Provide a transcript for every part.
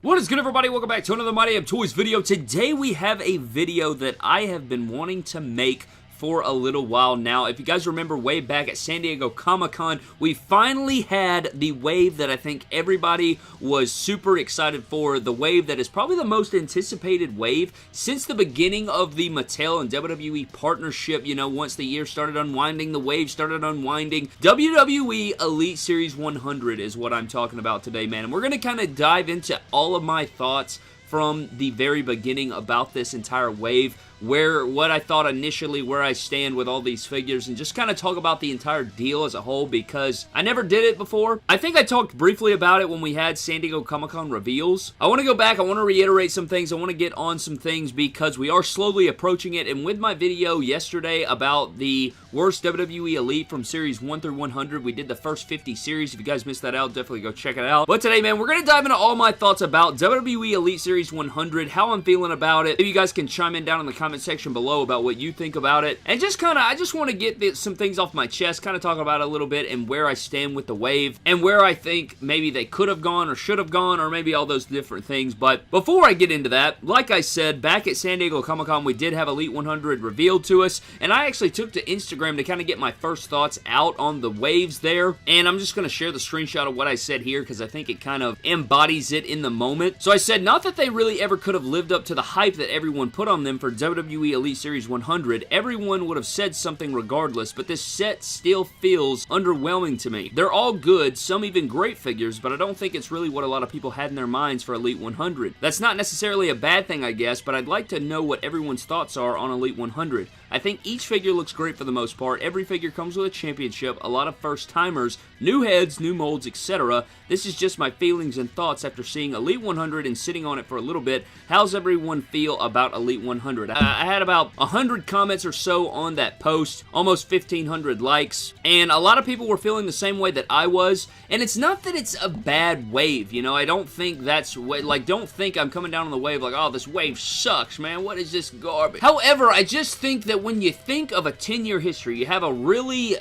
What is good, everybody? Welcome back to another My Damn Toys video. Today we have a video that I have been wanting to make for a little while now. If you guys remember way back at San Diego Comic-Con, we finally had the wave that I think everybody was super excited for. The wave that is probably the most anticipated wave since the beginning of the Mattel and WWE partnership. You know, once the year started unwinding, the wave started unwinding. WWE Elite Series 100 is what I'm talking about today, man. And we're going to kind of dive into all of my thoughts from the very beginning about this entire wave, what I thought initially, where I stand with all these figures, and just kind of talk about the entire deal as a whole, because I never did it before. I think I talked briefly about it when we had San Diego Comic-Con reveals. I want to go back, I want to reiterate some things, I want to get on some things, because we are slowly approaching it, and with my video yesterday about the worst WWE Elite from Series 1 through 100, we did the first 50 series. If you guys missed that out, definitely go check it out. But today, man, we're going to dive into all my thoughts about WWE Elite Series 100, how I'm feeling about it. If you guys can chime in down in the comment section below about what you think about it, and just kind of, I just want to get some things off my chest, kind of talk about it a little bit, and where I stand with the wave, and where I think maybe they could have gone, or should have gone, or maybe all those different things. But before I get into that, like I said, back at San Diego Comic-Con, we did have Elite 100 revealed to us, and I actually took to Instagram to kind of get my first thoughts out on the waves there, and I'm just going to share the screenshot of what I said here, because I think it kind of embodies it in the moment. So I said, not that they really ever could have lived up to the hype that everyone put on them for WWE Elite Series 100. Everyone would have said something regardless, but this set still feels underwhelming to me. They're all good, some even great figures, but I don't think it's really what a lot of people had in their minds for Elite 100. That's not necessarily a bad thing, I guess, but I'd like to know what everyone's thoughts are on Elite 100. I think each figure looks great for the most part. Every figure comes with a championship, a lot of first-timers, new heads, new molds, etc. This is just my feelings and thoughts after seeing Elite 100 and sitting on it for a little bit. How's everyone feel about Elite 100? I had about 100 comments or so on that post, almost 1,500 likes, and a lot of people were feeling the same way that I was, and it's not that it's a bad wave, you know, I don't think that's, like, don't think I'm coming down on the wave like, oh, this wave sucks, man, what is this garbage? However, I just think that when you think of a 10-year history, you have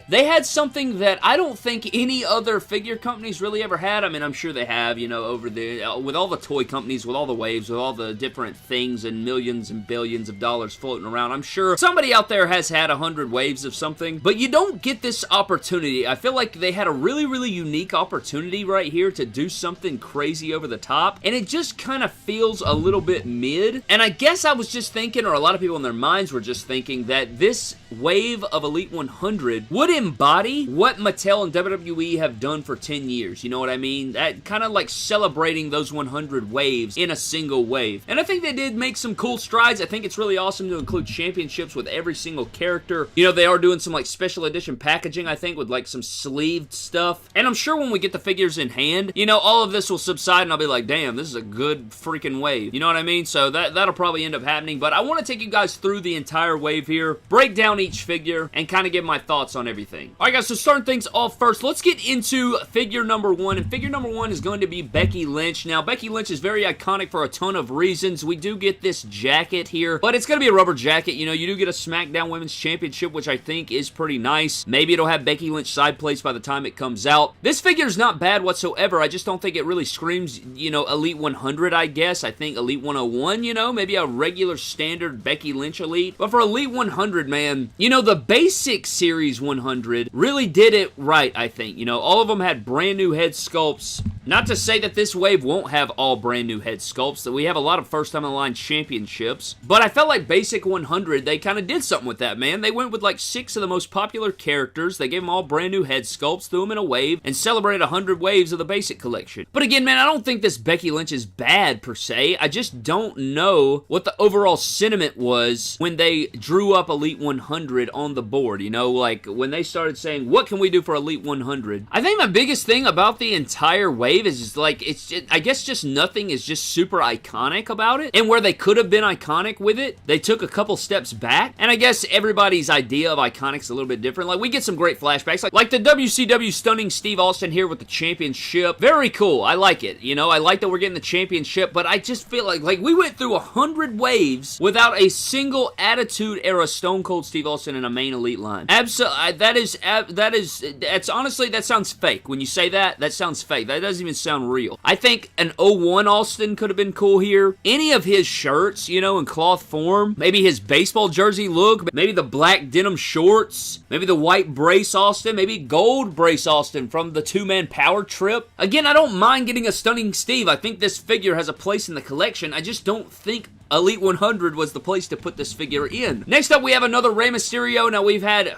they had something that I don't think any other figure companies really ever had. I mean, I'm sure they have, you know, over there, with all the toy companies, with all the waves, with all the different things and millions and billions of dollars floating around. I'm sure somebody out there has had 100 waves of something, but you don't get this opportunity. I feel like they had a really, really unique opportunity right here to do something crazy over the top, and it just kind of feels a little bit mid. And I guess I was just thinking, or a lot of people in their minds were just thinking, that this wave of Elite 100 would embody what Mattel and WWE have done for 10 years. You know what I mean? That kind of like celebrating those 100 waves in a single wave. And I think they did make some cool strides. I think it's really awesome to include championships with every single character. You know, they are doing some like special edition packaging, I think, with like some sleeved stuff. And I'm sure when we get the figures in hand, you know, all of this will subside and I'll be like, damn, this is a good freaking wave. You know what I mean? So that'll probably end up happening. But I want to take you guys through the entire wave here, break down each figure, and kind of give my thoughts on everything. Alright guys, so starting things off first, let's get into figure number one, and figure number one is going to be Becky Lynch. Now, Becky Lynch is very iconic for a ton of reasons. We do get this jacket here, but it's going to be a rubber jacket. You know, you do get a SmackDown Women's Championship, which I think is pretty nice. Maybe it'll have Becky Lynch side plates by the time it comes out. This figure is not bad whatsoever. I just don't think it really screams, you know, Elite 100, I guess. I think Elite 101, you know, maybe a regular standard Becky Lynch Elite. But for Elite 100, man, you know, the basic Series 100 really did it right, I think. You know, all of them had brand new head sculpts. Not to say that this wave won't have all brand new head sculpts, that we have a lot of first time in the line championships, but I felt like Basic 100, they kind of did something with that, man. They went with like 6 of the most popular characters, they gave them all brand new head sculpts, threw them in a wave, and celebrated 100 waves of the Basic collection. But again, man, I don't think this Becky Lynch is bad per se. I just don't know what the overall sentiment was when they drew up Elite 100 on the board, you know, like when they started saying, what can we do for Elite 100? I think my biggest thing about the entire wave is just like, it's just, I guess just nothing is just super iconic about it, and where they could have been iconic with it, they took a couple steps back, and I guess everybody's idea of iconic is a little bit different. Like, we get some great flashbacks, like the WCW stunning Steve Austin here with the championship. Very cool. I like it. You know, I like that we're getting the championship, but I just feel like we went through 100 waves without a single Attitude Era Stone Cold Steve Austin in a main Elite line. Absolutely, that's honestly, that sounds fake. When you say that, that sounds fake. That doesn't even sound real. I think an 01 Austin could have been cool here. Any of his shirts, you know, in cloth form. Maybe his baseball jersey look. Maybe the black denim shorts. Maybe the white brace Austin. Maybe gold brace Austin from the two-man power trip. Again, I don't mind getting a stunning Steve. I think this figure has a place in the collection. I just don't think Elite 100 was the place to put this figure in. Next up, we have another Rey Mysterio. Now, we've had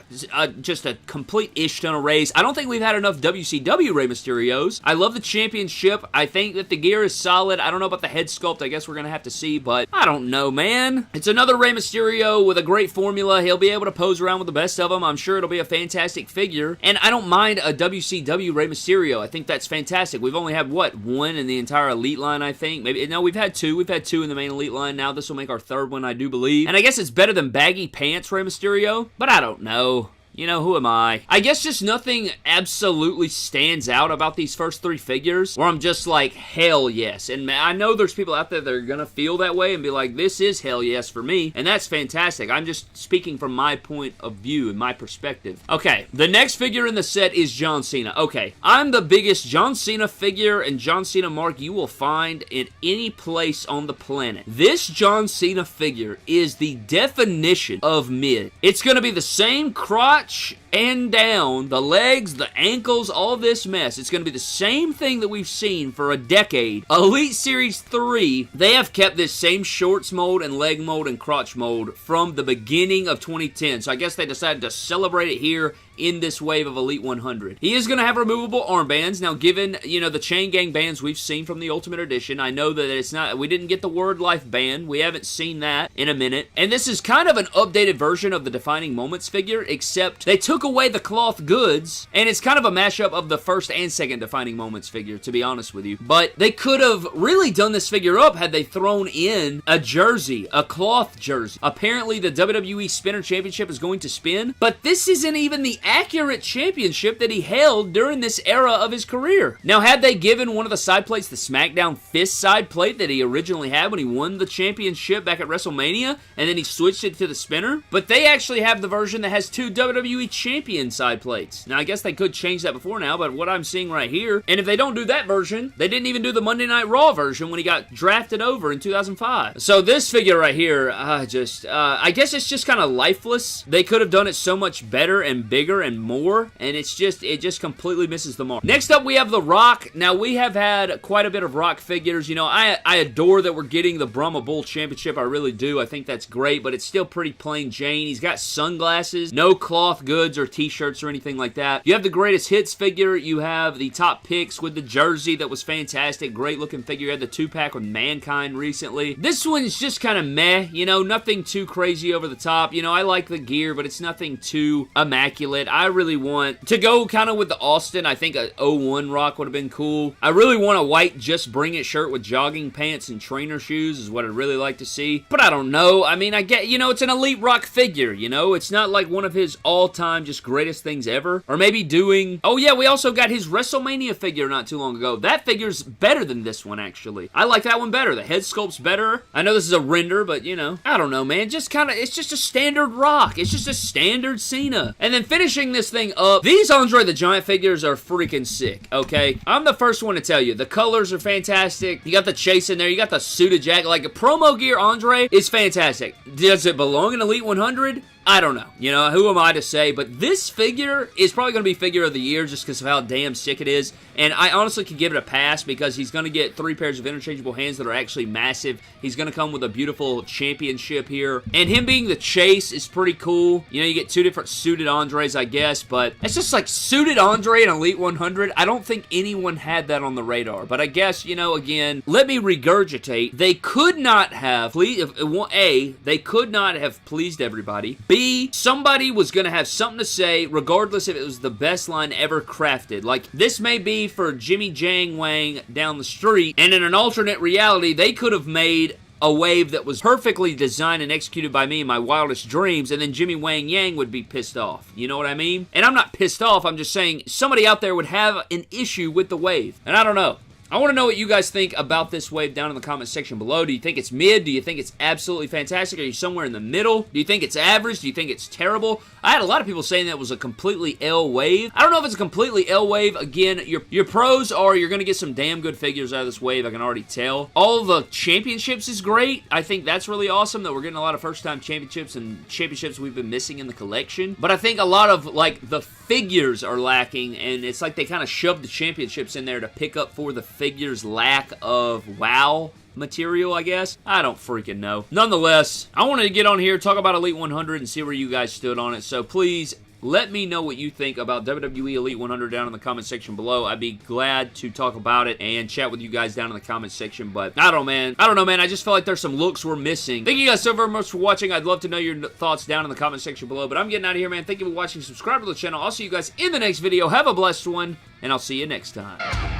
just a complete-ish ton of Reys. I don't think we've had enough WCW Rey Mysterios. I love the championship. I think that the gear is solid. I don't know about the head sculpt. I guess we're going to have to see, but I don't know, man. It's another Rey Mysterio with a great formula. He'll be able to pose around with the best of them. I'm sure it'll be a fantastic figure, and I don't mind a WCW Rey Mysterio. I think that's fantastic. We've only had, what, one in the entire Elite line, I think? Maybe, no, we've had two. We've had two in the main Elite line. Now this will make our third one, I do believe. And I guess it's better than baggy pants Rey Mysterio, but I don't know. You know, who am I? I guess just nothing absolutely stands out about these first three figures where I'm just like, hell yes. And I know there's people out there that are going to feel that way and be like, this is hell yes for me. And that's fantastic. I'm just speaking from my point of view and my perspective. Okay, the next figure in the set is John Cena. Okay, I'm the biggest John Cena figure and John Cena mark you will find in any place on the planet. This John Cena figure is the definition of mid. It's going to be the same crotch and down, the legs, the ankles, all this mess. It's going to be the same thing that we've seen for a decade. Elite Series 3, they have kept this same shorts mold and leg mold and crotch mold from the beginning of 2010. So I guess they decided to celebrate it here in this wave of Elite 100. He is going to have removable armbands. Now, given, you know, the Chain Gang bands we've seen from the Ultimate Edition, I know that it's not, we didn't get the Word Life band. We haven't seen that in a minute. And this is kind of an updated version of the Defining Moments figure, except they took away the cloth goods, and it's kind of a mashup of the first and second Defining Moments figure, to be honest with you. But they could have really done this figure up had they thrown in a jersey, a cloth jersey. Apparently, the WWE Spinner Championship is going to spin, but this isn't even the accurate championship that he held during this era of his career. Now, had they given one of the side plates the SmackDown Fist side plate that he originally had when he won the championship back at WrestleMania, and then he switched it to the spinner, but they actually have the version that has two WWE Champion side plates. Now, I guess they could change that before now, but what I'm seeing right here, and if they don't do that version, they didn't even do the Monday Night Raw version when he got drafted over in 2005. So this figure right here, I guess it's just kind of lifeless. They could have done it so much better and bigger and more, and it just completely misses the mark. Next up, we have The Rock. Now, we have had quite a bit of Rock figures. You know, I adore that we're getting the Brahma Bull Championship. I really do. I think that's great, but it's still pretty plain Jane. He's got sunglasses, no cloth goods or t-shirts or anything like that. You have the Greatest Hits figure. You have the Top Picks with the jersey that was fantastic. Great looking figure. You had the 2-pack with Mankind recently. This one's just kind of meh, you know, nothing too crazy over the top. You know, I like the gear, but it's nothing too immaculate. I really want to go kind of with the Austin. I think a 01 Rock would have been cool. I really want a white Just Bring It shirt with jogging pants and trainer shoes is what I'd really like to see. But I don't know. I mean, I get, you know, it's an Elite Rock figure, you know? It's not like one of his all-time just greatest things ever. Or maybe doing... Oh yeah, we also got his WrestleMania figure not too long ago. That figure's better than this one, actually. I like that one better. The head sculpt's better. I know this is a render, but, you know, I don't know, man. Just kind of, it's just a standard Rock. It's just a standard Cena. And then finishing this thing up, these Andre the Giant figures are freaking sick, okay? I'm the first one to tell you, the colors are fantastic. You got the chase in there. You got the suited jacket. Like, a promo gear Andre is fantastic. Does it belong in Elite 100? I don't know. You know, who am I to say? But this figure is probably going to be figure of the year just because of how damn sick it is. And I honestly could give it a pass because he's going to get 3 pairs of interchangeable hands that are actually massive. He's going to come with a beautiful championship here. And him being the chase is pretty cool. You know, you get 2 different suited Andres, I guess. But it's just like suited Andre in Elite 100. I don't think anyone had that on the radar. But I guess, you know, again, let me regurgitate. They could not have, A, they could not have pleased everybody. B, somebody was going to have something to say regardless if it was the best line ever crafted. Like, this may be for Jimmy Jang Wang down the street, and in an alternate reality, they could have made a wave that was perfectly designed and executed by me in my wildest dreams, and then Jimmy Wang Yang would be pissed off. You know what I mean? And I'm not pissed off, I'm just saying somebody out there would have an issue with the wave. And I don't know. I want to know what you guys think about this wave down in the comment section below. Do you think it's mid? Do you think it's absolutely fantastic? Are you somewhere in the middle? Do you think it's average? Do you think it's terrible? I had a lot of people saying that it was a completely L wave. I don't know if it's a completely L wave. Again, your pros are you're going to get some damn good figures out of this wave, I can already tell. All the championships is great. I think that's really awesome that we're getting a lot of first-time championships and championships we've been missing in the collection. But I think a lot of, like, the figures are lacking, and it's like they kind of shoved the championships in there to pick up for the figures' lack of wow material, I guess. I don't freaking know. Nonetheless, I wanted to get on here, talk about Elite 100, and see where you guys stood on it. So please, let me know what you think about WWE Elite 100 down in the comment section below. I'd be glad to talk about it and chat with you guys down in the comment section, but I don't know, man. I just feel like there's some looks we're missing. Thank you guys so very much for watching. I'd love to know your thoughts down in the comment section below, but I'm getting out of here, man. Thank you for watching. Subscribe to the channel. I'll see you guys in the next video. Have a blessed one, and I'll see you next time.